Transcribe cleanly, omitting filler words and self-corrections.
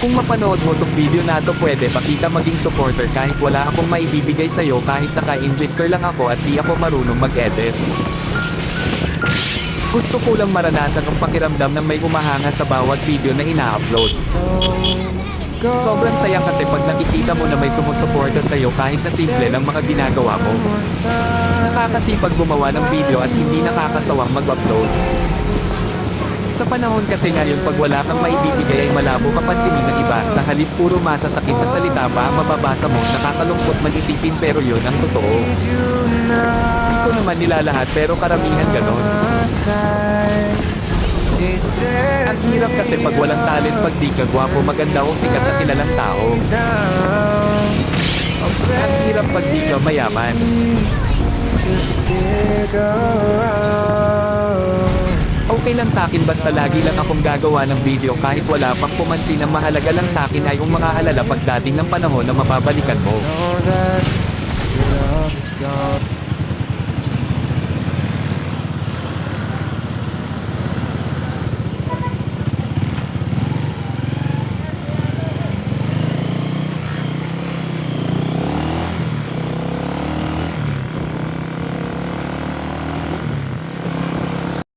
Kung mapanood mo tong video na to, pwede ba kita maging supporter kahit wala akong maibibigay sa'yo, kahit naka-injector lang ako at di ako marunong mag-edit. Gusto ko lang maranasan ang pakiramdam ng may humahanga sa bawat video na ina-upload. Sobrang saya kasi pag nakikita mo na may sumusuporta sa'yo kahit na simple lang mga ginagawa mo. Nakakasipag gumawa ng video at hindi nakakasawang mag-upload. Sa panahon kasi ngayon, pag wala kang maibibigay ay malabo kapansinin ng iba. Sa halip puro masasakit na salita pa ang mababasa mo, nakakalungkot man isipin, pero yun ang totoo. Hindi ko naman nilalahat pero karamihan ganon. Ang hirap kasi pag walang talent, pag di ka gwapo, maganda o sikat na kilalang tao. Ang hirap pag di ka mayaman. Okay lang sa akin basta lagi lang akong gagawa ng video kahit wala pang pumansin. Ang mahalaga lang sa akin ay kung makaalala pagdating ng panahon na mapabalikan mo.